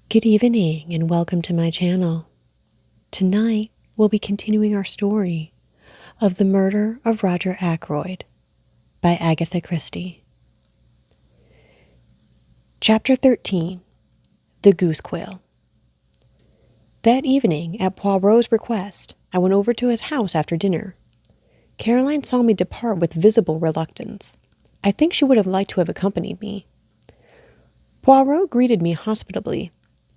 Good evening and welcome to my channel. Tonight we'll be continuing our story of the Murder of Roger Ackroyd by Agatha Christie. Chapter 13. The Goose Quill. That evening, at Poirot's request, I went over to his house after dinner. Caroline saw me depart with visible reluctance. I think she would have liked to have accompanied me. Poirot greeted me hospitably.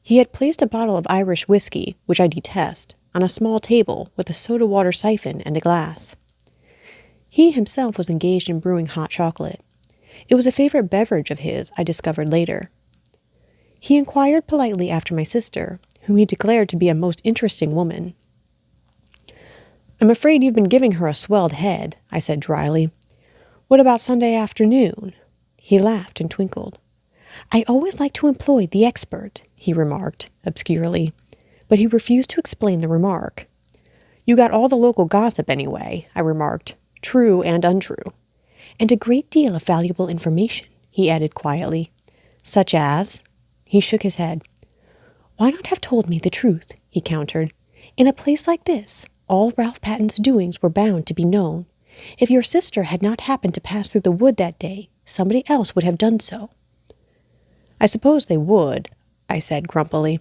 He had placed a bottle of Irish whiskey, which I detest, on a small table with a soda water siphon and a glass. He himself was engaged in brewing hot chocolate. It was a favorite beverage of his, I discovered later. He inquired politely after my sister, whom he declared to be a most interesting woman. "I'm afraid you've been giving her a swelled head," I said dryly. "What about Sunday afternoon?" He laughed and twinkled. "I always like to employ the expert," he remarked obscurely, but he refused to explain the remark. "You got all the local gossip anyway," I remarked, "true and untrue." "And a great deal of valuable information," he added quietly. "Such as?" He shook his head. "Why not have told me the truth?" he countered. "In a place like this, all Ralph Patton's doings were bound to be known. If your sister had not happened to pass through the wood that day, somebody else would have done so." "I suppose they would," I said grumpily.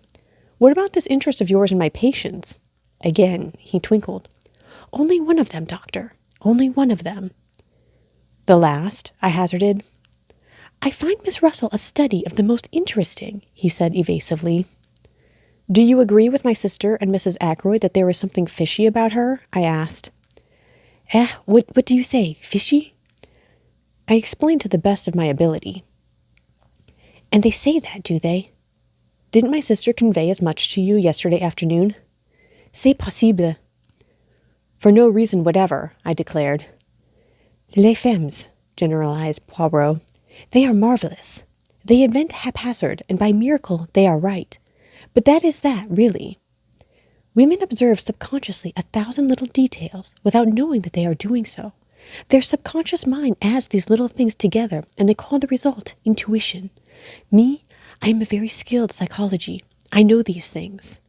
"What about this interest of yours in my patients?" Again he twinkled. "Only one of them, Doctor. Only one of them." "The last?" I hazarded. "I find Miss Russell a study of the most interesting," he said evasively. "Do you agree with my sister and Mrs. Ackroyd that there is something fishy about her?" I asked. What do you say, fishy?" I explained to the best of my ability. "And they say that, do they? Didn't my sister convey as much to you yesterday afternoon?" "C'est possible." "For no reason whatever," I declared. "Les femmes," generalized Poirot. "They are marvelous. They invent haphazard, and by miracle they are right. But that is that, really. Women observe subconsciously 1,000 little details without knowing that they are doing so. Their subconscious mind adds these little things together, and they call the result intuition. Me, I am a very skilled psychology. I know these things."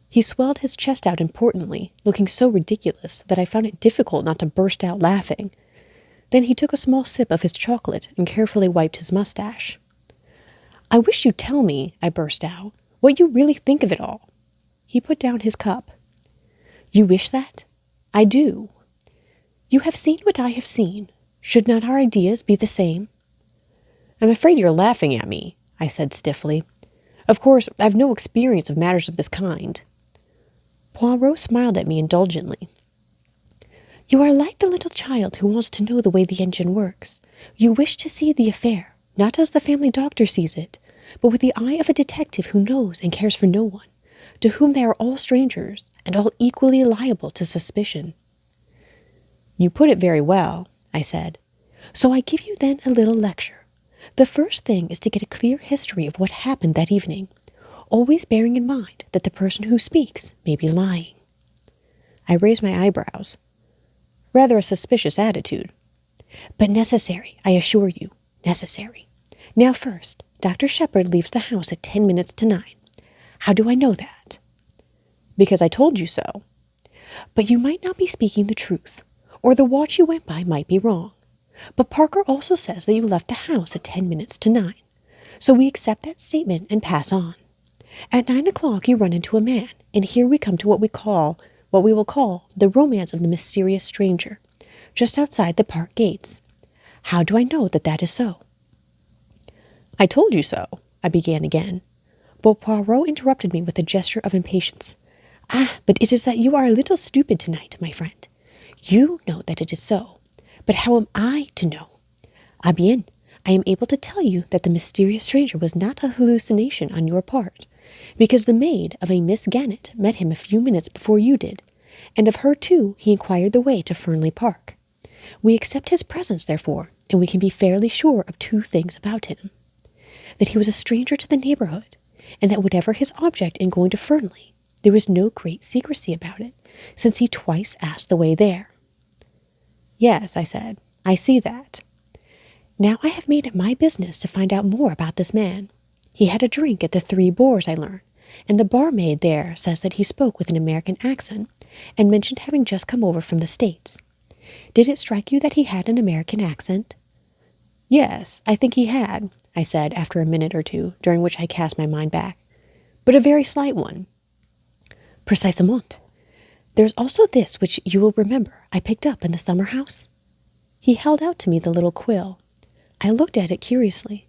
He swelled his chest out importantly, looking so ridiculous that I found it difficult not to burst out laughing. Then he took a small sip of his chocolate and carefully wiped his mustache. "I wish you'd tell me," I burst out, "what you really think of it all." He put down his cup. "You wish that?" "I do." "You have seen what I have seen. Should not our ideas be the same?" "I'm afraid you're laughing at me," I said stiffly. "Of course, I've no experience of matters of this kind." Poirot smiled at me indulgently. "You are like the little child who wants to know the way the engine works. You wish to see the affair, not as the family doctor sees it, but with the eye of a detective who knows and cares for no one, to whom they are all strangers and all equally liable to suspicion." "You put it very well," I said. "So I give you then a little lecture. The first thing is to get a clear history of what happened that evening, always bearing in mind that the person who speaks may be lying." I raised my eyebrows. Rather a suspicious attitude. "But necessary, I assure you, necessary. Now first, Dr. Shepherd leaves the house at 10 minutes to 9. How do I know that?" "Because I told you so." "But you might not be speaking the truth, or the watch you went by might be wrong. But Parker also says that you left the house at 10 minutes to 9. So we accept that statement and pass on. At 9 o'clock you run into a man, and here we come to what we will call the romance of the mysterious stranger, just outside the park gates. How do I know that that is so?" "I told you so," I began again. But Poirot interrupted me with a gesture of impatience. But it is that you are a little stupid tonight, my friend. You know that it is so. But how am I to know? Ah bien, I am able to tell you that the mysterious stranger was not a hallucination on your part, because the maid of a Miss Gannett met him a few minutes before you did, and of her too he inquired the way to Fernley Park. We accept his presence, therefore, and we can be fairly sure of 2 things about him. That he was a stranger to the neighborhood, and that whatever his object in going to Fernley, there was no great secrecy about it, since he twice asked the way there." "Yes," I said, "I see that." "Now I have made it my business to find out more about this man. He had a drink at the Three Boars, I learned, and the barmaid there says that he spoke with an American accent and mentioned having just come over from the States. Did it strike you that he had an American accent? Yes, I think he had, I said after a minute or two, during which I cast my mind back. But a very slight one. Precisement. There's also this which you will remember I picked up in the summer house. He held out to me the little quill. I looked at it curiously.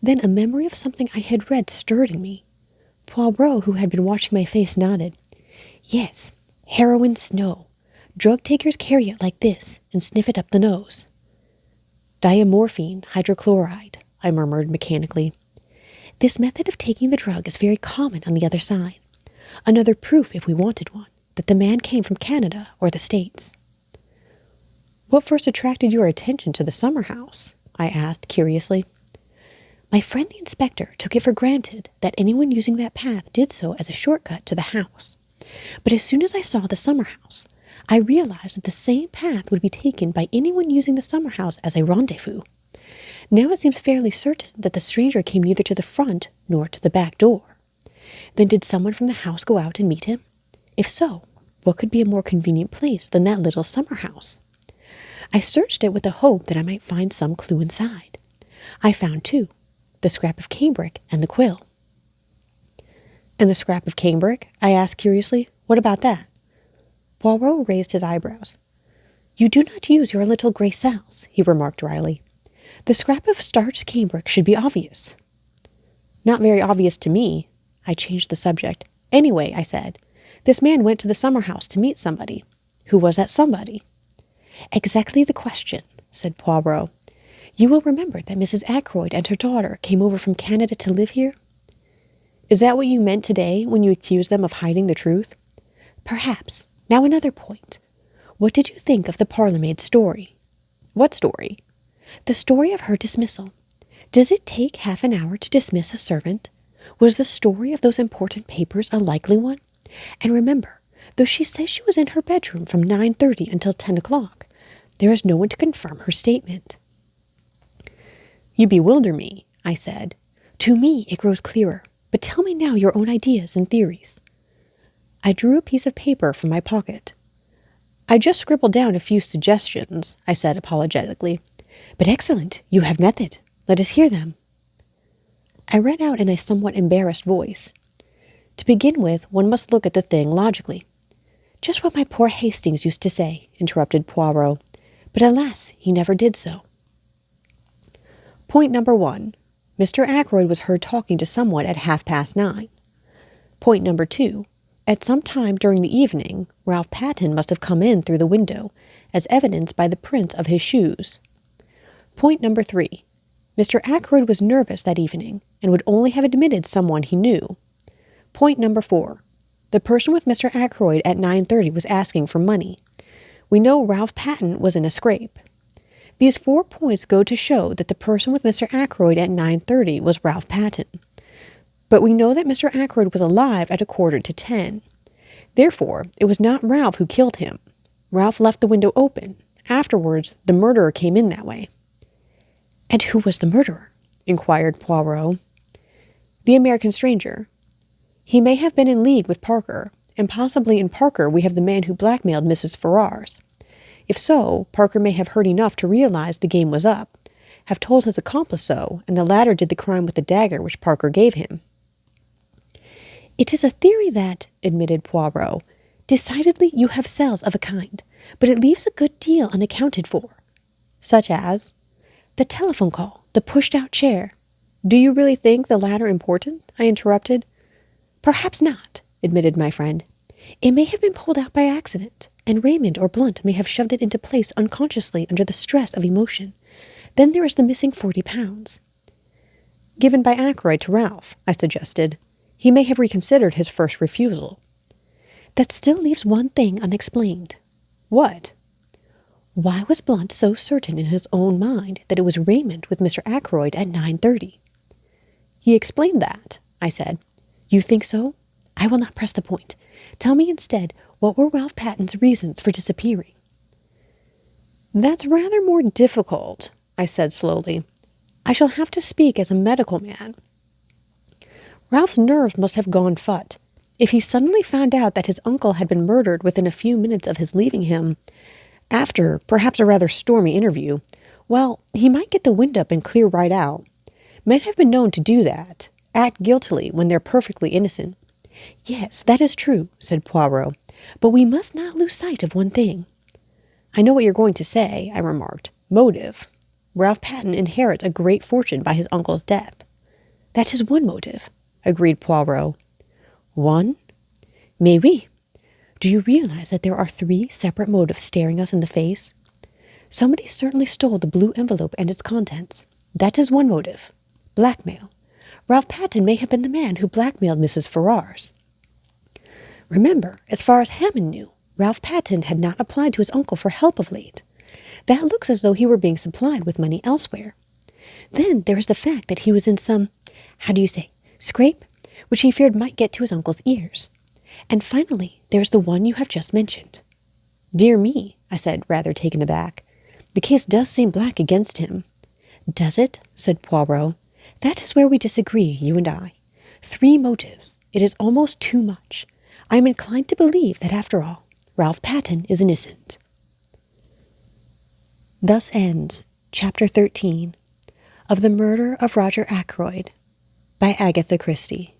Then a memory of something I had read stirred in me. Poirot, who had been watching my face, nodded. Yes, heroin snow. Drug takers carry it like this and sniff it up the nose. Diamorphine hydrochloride, I murmured mechanically. This method of taking the drug is very common on the other side. Another proof, if we wanted one, that the man came from Canada or the States. What first attracted your attention to the summer house? I asked curiously. My friend the inspector took it for granted that anyone using that path did so as a shortcut to the house. But as soon as I saw the summer house, I realized that the same path would be taken by anyone using the summer house as a rendezvous. Now it seems fairly certain that the stranger came neither to the front nor to the back door. Then did someone from the house go out and meet him? If so, what could be a more convenient place than that little summer house? I searched it with the hope that I might find some clue inside. I found two, the scrap of cambric and the quill. And the scrap of cambric? I asked curiously. What about that? Poirot raised his eyebrows. You do not use your little grey cells, he remarked dryly. The scrap of starched cambric should be obvious. Not very obvious to me. I changed the subject. Anyway, I said, this man went to the summer house to meet somebody. Who was that somebody? Exactly the question, said Poirot. You will remember that Mrs. Ackroyd and her daughter came over from Canada to live here? Is that what you meant today when you accused them of hiding the truth? Perhaps. Now another point. What did you think of the parlour-maid's story? What story? The story of her dismissal. Does it take half an hour to dismiss a servant? Was the story of those important papers a likely one? And remember, though she says she was in her bedroom from 9:30 until 10 o'clock, there is no one to confirm her statement. You bewilder me, I said. To me it grows clearer, but tell me now your own ideas and theories. I drew a piece of paper from my pocket. I just scribbled down a few suggestions, I said apologetically. But excellent, you have method. Let us hear them. I read out in a somewhat embarrassed voice. To begin with, one must look at the thing logically. Just what my poor Hastings used to say, interrupted Poirot. But alas, he never did so. Point number 1. Mr. Ackroyd was heard talking to someone at 9:30. Point number 2. At some time during the evening, Ralph Patten must have come in through the window, as evidenced by the print of his shoes. Point number 3. Mr. Ackroyd was nervous that evening, and would only have admitted someone he knew. Point number 4. The person with Mr. Ackroyd at 9:30 was asking for money. We know Ralph Patten was in a scrape. These 4 points go to show that the person with Mr. Ackroyd at 9:30 was Ralph Patten. But we know that Mr. Ackroyd was alive at 9:45. Therefore, it was not Ralph who killed him. Ralph left the window open. Afterwards, the murderer came in that way. And who was the murderer? Inquired Poirot. The American stranger. He may have been in league with Parker, and possibly in Parker we have the man who blackmailed Mrs. Ferrars. If so, Parker may have heard enough to realize the game was up, have told his accomplice so, and the latter did the crime with the dagger which Parker gave him. It is a theory that, admitted Poirot, decidedly you have cells of a kind, but it leaves a good deal unaccounted for. Such as? The telephone call, the pushed-out chair. Do you really think the latter important? I interrupted. Perhaps not, admitted my friend. It may have been pulled out by accident, and Raymond or Blunt may have shoved it into place unconsciously under the stress of emotion. Then there is the missing 40 pounds. Given by Ackroyd to Ralph, I suggested. He may have reconsidered his first refusal. That still leaves one thing unexplained. What? Why was Blunt so certain in his own mind that it was Raymond with Mr. Ackroyd at 9:30? He explained that, I said. You think so? I will not press the point. Tell me instead, what were Ralph Patten's reasons for disappearing? That's rather more difficult, I said slowly. I shall have to speak as a medical man. Ralph's nerves must have gone phut. If he suddenly found out that his uncle had been murdered within a few minutes of his leaving him, after perhaps a rather stormy interview, well, he might get the wind up and clear right out. Men have been known to do that, act guiltily when they're perfectly innocent. Yes, that is true, said Poirot, but we must not lose sight of one thing. I know what you're going to say, I remarked. Motive. Ralph Patten inherits a great fortune by his uncle's death. That is one motive, agreed Poirot. One? Mais oui. Do you realize that there are 3 separate motives staring us in the face? Somebody certainly stole the blue envelope and its contents. That is one motive. Blackmail. Ralph Patten may have been the man who blackmailed Mrs. Ferrars. Remember, as far as Hammond knew, Ralph Patten had not applied to his uncle for help of late. That looks as though he were being supplied with money elsewhere. Then there is the fact that he was in some, scrape, which he feared might get to his uncle's ears. And finally, there's the one you have just mentioned. Dear me, I said, rather taken aback. The case does seem black against him. Does it? Said Poirot. That is where we disagree, you and I. 3 motives. It is almost too much. I am inclined to believe that, after all, Ralph Patten is innocent. Thus ends Chapter 13 of The Murder of Roger Ackroyd by Agatha Christie.